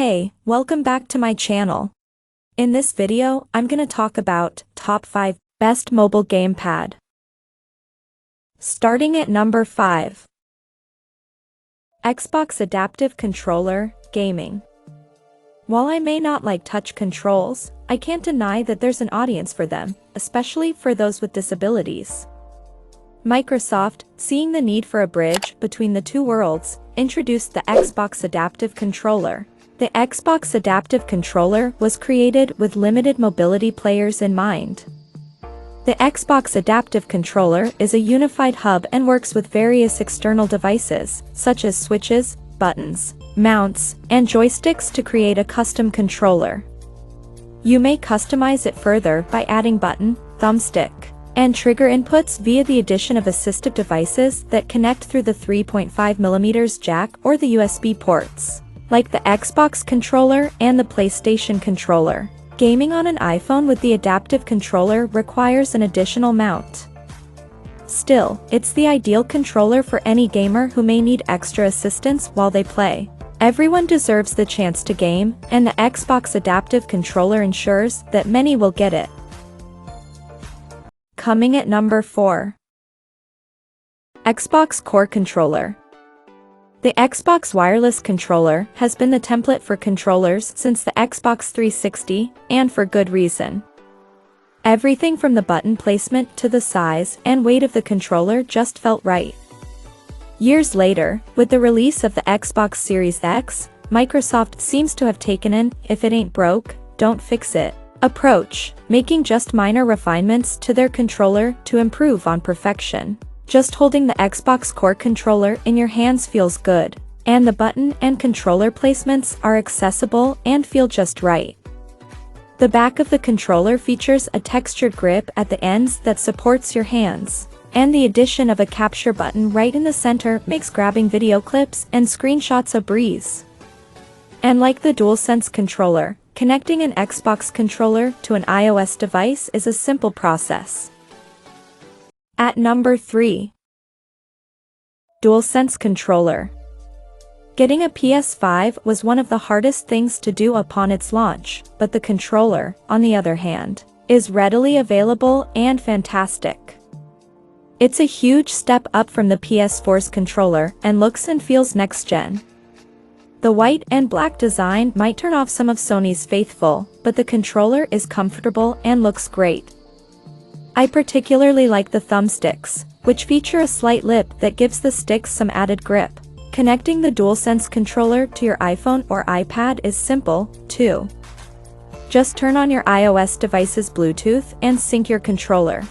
Hey, welcome back to my channel. In this video, I'm gonna talk about top 5 best mobile gamepad. Starting at number 5. Xbox Adaptive Controller, Gaming. While I may not like touch controls, I can't deny that there's an audience for them, especially for those with disabilities. Microsoft, seeing the need for a bridge between the two worlds, introduced the Xbox Adaptive Controller. The Xbox Adaptive Controller was created with limited mobility players in mind. The Xbox Adaptive Controller is a unified hub and works with various external devices, such as switches, buttons, mounts, and joysticks to create a custom controller. You may customize it further by adding button, thumbstick, and trigger inputs via the addition of assistive devices that connect through the 3.5mm jack or the USB ports, like the Xbox controller and the PlayStation controller. Gaming on an iPhone with the adaptive controller requires an additional mount. Still, it's the ideal controller for any gamer who may need extra assistance while they play. Everyone deserves the chance to game, and the Xbox Adaptive Controller ensures that many will get it. Coming at number 4. Xbox Core Controller. The Xbox Wireless Controller has been the template for controllers since the Xbox 360, and for good reason. Everything from the button placement to the size and weight of the controller just felt right. Years later, with the release of the Xbox Series X, Microsoft seems to have taken an "if it ain't broke, don't fix it" approach, making just minor refinements to their controller to improve on perfection. Just holding the Xbox Core Controller in your hands feels good, and the button and controller placements are accessible and feel just right. The back of the controller features a textured grip at the ends that supports your hands, and the addition of a capture button right in the center makes grabbing video clips and screenshots a breeze. And like the DualSense controller, connecting an Xbox controller to an iOS device is a simple process. At number 3. DualSense Controller. Getting a PS5 was one of the hardest things to do upon its launch, but the controller, on the other hand, is readily available and fantastic. It's a huge step up from the PS4's controller and looks and feels next-gen. The white and black design might turn off some of Sony's faithful, but the controller is comfortable and looks great. I particularly like the thumbsticks, which feature a slight lip that gives the sticks some added grip. Connecting the DualSense controller to your iPhone or iPad is simple, too. Just turn on your iOS device's Bluetooth and sync your controller.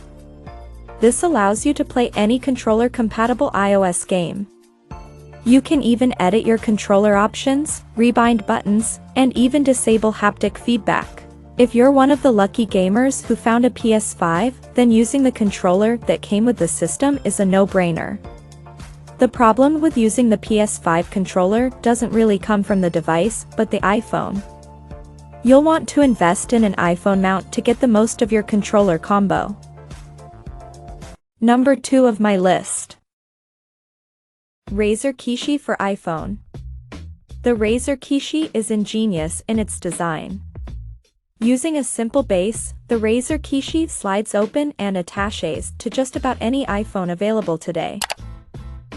This allows you to play any controller-compatible iOS game. You can even edit your controller options, rebind buttons, and even disable haptic feedback. If you're one of the lucky gamers who found a PS5, then using the controller that came with the system is a no-brainer. The problem with using the PS5 controller doesn't really come from the device, but the iPhone. You'll want to invest in an iPhone mount to get the most of your controller combo. Number 2 of my list. Razer Kishi for iPhone. The Razer Kishi is ingenious in its design. Using a simple base, the Razer Kishi slides open and attaches to just about any iPhone available today.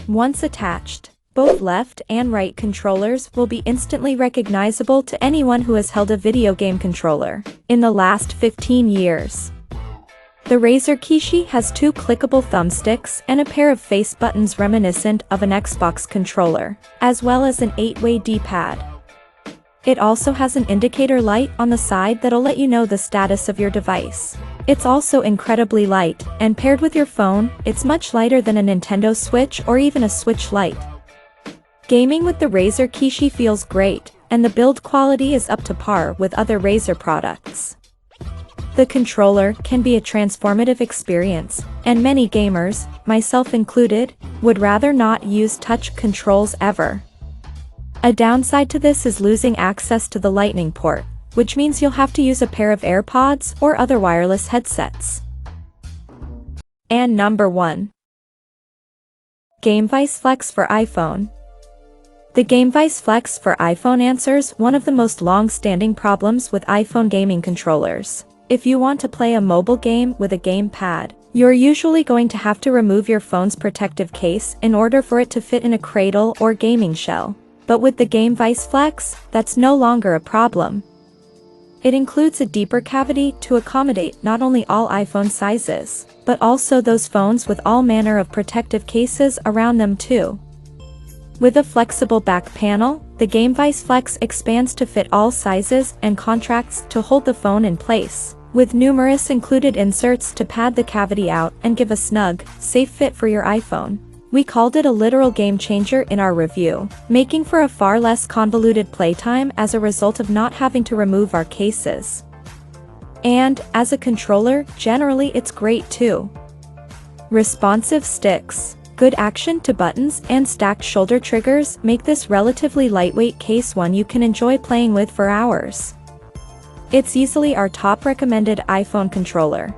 Once attached, both left and right controllers will be instantly recognizable to anyone who has held a video game controller in the last 15 years. The Razer Kishi has 2 clickable thumbsticks and a pair of face buttons reminiscent of an Xbox controller, as well as an 8-way D-pad. It also has an indicator light on the side that'll let you know the status of your device. It's also incredibly light, and paired with your phone, it's much lighter than a Nintendo Switch or even a Switch Lite. Gaming with the Razer Kishi feels great, and the build quality is up to par with other Razer products. The controller can be a transformative experience, and many gamers, myself included, would rather not use touch controls ever. A downside to this is losing access to the Lightning port, which means you'll have to use a pair of AirPods or other wireless headsets. And number 1. Gamevise Flex for iPhone. The Gamepad Flex for iPhone answers one of the most long-standing problems with iPhone gaming controllers. If you want to play a mobile game with a gamepad, you're usually going to have to remove your phone's protective case in order for it to fit in a cradle or gaming shell. But with the Gamepad Flex, that's no longer a problem. It includes a deeper cavity to accommodate not only all iPhone sizes, but also those phones with all manner of protective cases around them too. With a flexible back panel, the Gamepad Flex expands to fit all sizes and contracts to hold the phone in place, with numerous included inserts to pad the cavity out and give a snug, safe fit for your iPhone. We called it a literal game changer in our review, making for a far less convoluted playtime as a result of not having to remove our cases. And, as a controller, generally it's great too. Responsive sticks, good action to buttons and stacked shoulder triggers make this relatively lightweight case one you can enjoy playing with for hours. It's easily our top recommended iPhone controller.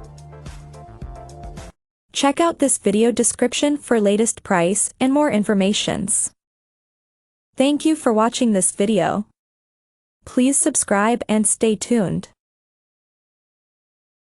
Check out this video description for latest price and more informations. Thank you for watching this video. Please subscribe and stay tuned.